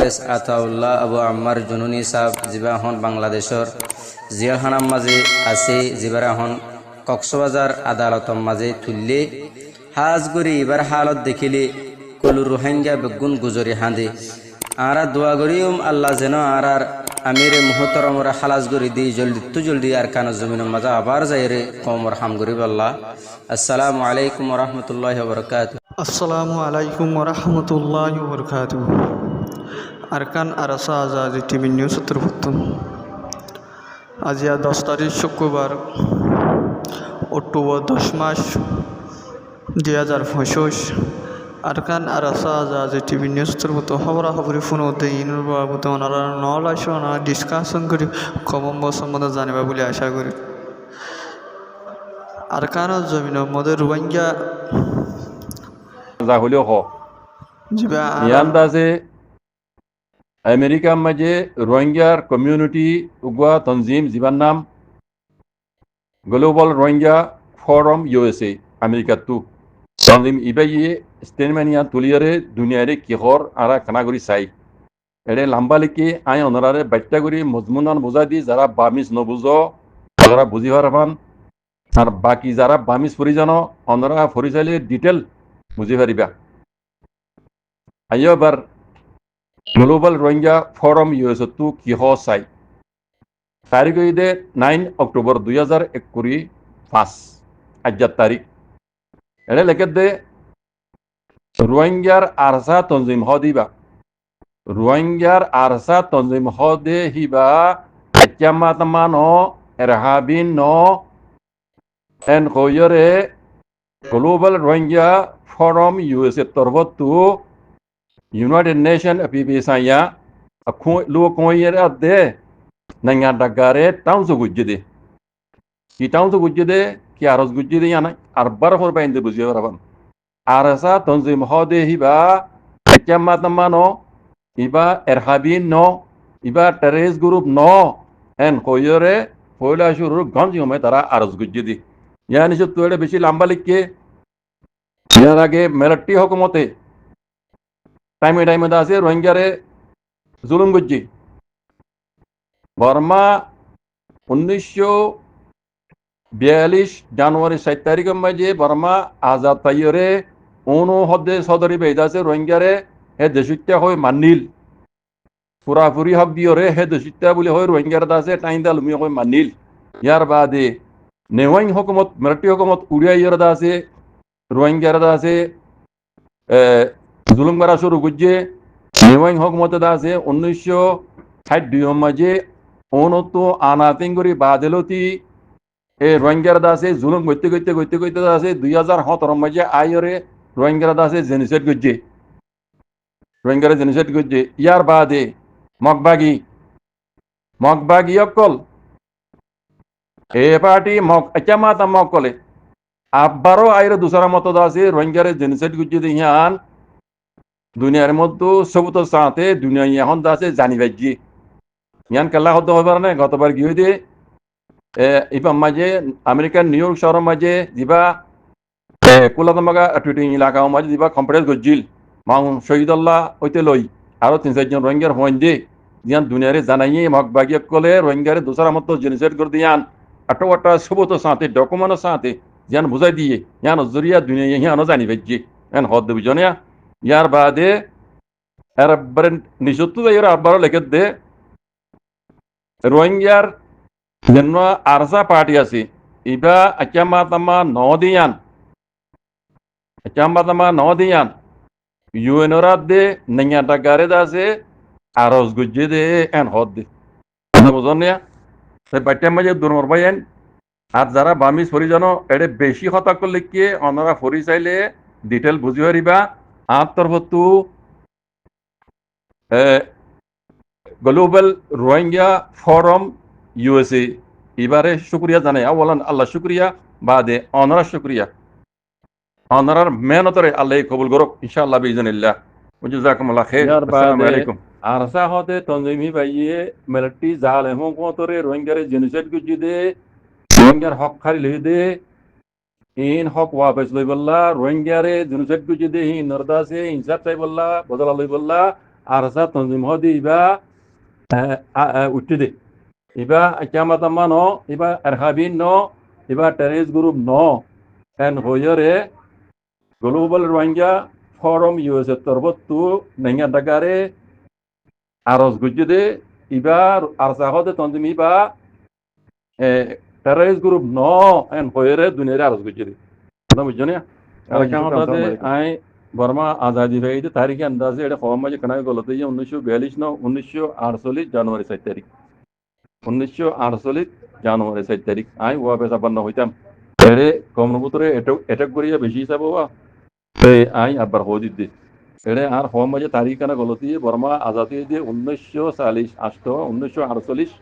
পারভেজ আতাউল্লাহ আবু আম্মার জুনুনি সাহ জিবা হন বাংলাদেশর জিয়াখানার মাঝে আছে জিবারা হন কক্সবাজার আদালতর মাঝে তুললে হাজগুড়ি এবার হালত দেখিলে কলু রোহিঙ্গা বেগুন গুজরি হাঁদে আরা দোয়া করিম আল্লাহ যেন আর আমিরে মুহতরমরা খালাস করি দিই জলদি আর কানো জমিনের মাঝে আবার যাই রে কমর হাম গরিব আল্লাহ। আসসালামু আলাইকুম রহমতুল্লাহ বরকাত। আসসালামু আলাইকুম রহমতুল্লাহ বরকাত। আরকান আরাসা আজাদি টিভি নিউজ উত্তরপত্তন আজিয়া 10 তারিখ শুক্রবার অক্টোবর 10 মাস 2025 আরকান আরাসা আজাদি টিভি নিউজ উত্তরপত্তন খবরা খবরি ফোন ইনুর বাবুতে ওনারা নলাইশনা ডিসকাশন করি কমম্ব সম্বন্ধে জানিবা বলে আশা করি। আরকানের জমিনের মধ্যে রোহিঙ্গা জাহলে হ ইয়ান্দাজে আমেরিকা মাঝে রোহিঙ্গার কমিউনিটি উগা তনজিম জিবার নাম global Rohingya forum USA America তু তনজিম ইবাইয়ে স্টেনম্যানিয়া তুলিয়ারে দুনিয়ারে কিহর আরা কানাগরি চাই এড়ে লাম্বা লিখি আই অনরারে বাট্যা করি মজমুনান বোঝা দি যারা বামিজ নবুঝ যারা বুঝি পারবান আর বাকি যারা বামিজ পরিজান অনরা পরিচালে ডিটেল বুঝি পারিবা। আইবার গ্লোবাল রোহিঙ্গা ফোরাম ইউএসএ তু কিহ চাই তারিখ ঈদে 9 অক্টোবর 2025 আজ্জার তারিখ এড়ে লেখে দে রোহিঙ্গার আরসা তনজিম হ দিবা রোহিঙ্গার আরসা তনজিম হ দে হিবা আচ্যামাতমা ন এরহাবিন ন এন কইরে গ্লোবাল রোহিঙ্গা ফোরাম ইউএসএ তরবতু ইউনাইটেড নেশন পিপিসাইয়া lu koyere adde nanga dagare taunso gujjide ki taunso gujjide ki aros gujjide yana arbar hor bainde bujiye baraban arasa tanzim hode hiba kyamat mano iba erhabin no iba terrorist group no en koyere পয়লা শুরু গঞ্জ সময় তারা আরজ গজ্জিদি ইয়ানি সব তোড়ে বেশি লম্বা লিখকে ইয়ার আগে military হুকুমতে টাইমে আছে রোহিঙ্গারে জুলুম গজ্জি বর্মা 1942 জানুয়ারি 7 তারিখের মাঝে বর্মা আজাদ পাইরে অনু হদে সদরি বেদাছে রোহিঙ্গারে হে দেশিত্যা হয় মানিল পুরাপুরি হক দিয়রে হে দেশিত্যা বলে হয় রোহিঙ্গার দাসে টাইন্দা লুমি হয় মানিল ইয়ার বাদে নেওয়াইন হুকুমত মিলিটারি হুকুমত উড়িয়া ইয়ার দাসে রোহিঙ্গার দাসে জুলুম করা শুরু করছে নেওয়াইন হুকুমত দাসে 1962 মাঝে অনুত আনাতিঙ্গরি বাদেলতি এ রোহিঙ্গার দাসে জুলুম করতে দাসে 2017 মাঝে আইরে রোহিঙ্গার দাসে জেনোসাইড করছে রোহিঙ্গারে জেনোসাইড করছে ইয়ার বাদে মগবাগি অকল এ পার্টি আচ্যামাত মকলে আবারও আইরে দুসরা মত দাসে রোহিঙ্গারে জেনোসাইড করছে ইয়ান দুনিয়ার মধ্যে সবুত সাথে দুনিয়া এখন দাসে জানি বাজি ইয়ান কেলা হতে হবে না গতবার গিয়ে দিয়ে ইপাম মাঝে আমেরিকার নিউ ইয়র্ক শহরের মাঝে যা কুলাতমাগা টুইটিং এলাকা মাঝে যা কম্পারেজ গজিল মাউন শহীদুল্লাহ ওইতে লই আরো 3-4 জন রোহিঙ্গার হইন দে ইয়ান দুনিয়ারে জানাইয়ে মগবাগি কলে রোহিঙ্গারে দুসরা মত জেনোসাইড করে দিয়ান আটা সবুত সাথে ডকুমেন্টের সাথে ইয়ান বুঝাই দিয়ে ইয়ান জরিয়া দুনিয়া ইয়ান জানি বাজি ইয়ান হদ বুঝনিয়া ইয়ার বাদে এর নিষত্তু এর আবারও লেখে দে রোহিঙ্গার যেন আরসা পার্টি আছে ইবা আচ্যামাতমা নদিয়ান ইউএনরা দে নঙ্গা ডাগারে দাসে আরজ গুজ্জে দে এন হদ দে বুঝনিয়া সে বাচ্চা মাঝে দুর্মর বাইন আর যারা বামিজ পরিজন এড়ে বেশি হতা করলে কি অনারা ফরি চাইলে ডিটেল বুঝি পারিবা আত্মরবতু গ্লোবাল রোহিঙ্গা ফোরাম ইউএসএ এবারে শুক্রিয়া জানাই আওয়ালান আল্লাহ শুক্রিয়া বাদে অনারা শুক্রিয়া অনারার মেহনতরে আল্লাহ কবুল করুক ইনশাআল্লাহ বিইজনিল্লাহ জাযাকুমুল্লাহ খাইর। আসসালামু আলাইকুম। আরসা হতে তনজিমি বাইয়ে মিলিটারি জালেমো কোতরে রোহিঙ্গারে জেনোসাইড গুজি দে রোহিঙ্গার হক খালি লই দে ইন হক ওয়াপস লই বল্লা রোহিঙ্গারে জেনোসাইড গুজি দে ইন নরদাসে ইনসাফ চাই বল্লা বদলা লই বল্লা arsa tanzim hodi iba uttide iba kyamatama no iba erhabin no iba terrorist group no en hoyore global Rohingya forum USA torbottu nenga dagare aros gujide iba arsa hodi tanzim iba terrorist group no en hoyore dunere aros gujide na bujone आई Burma आज़ादी भाई थे तारीख के अंदाजे एडे form में कनाई गलत है 1942 no 1948 जनवरी 7 तारीख 1948 जनवरी 7 तारीख आई वो पैसा बंद होइताम एडे कमनपुतरे अटैक करिया बेशी हिसाब हुआ ते आई अबर हो दिते एडे आर फॉर्म में तारीख कना गलती है बर्मा आज़ादी दे 1948 1948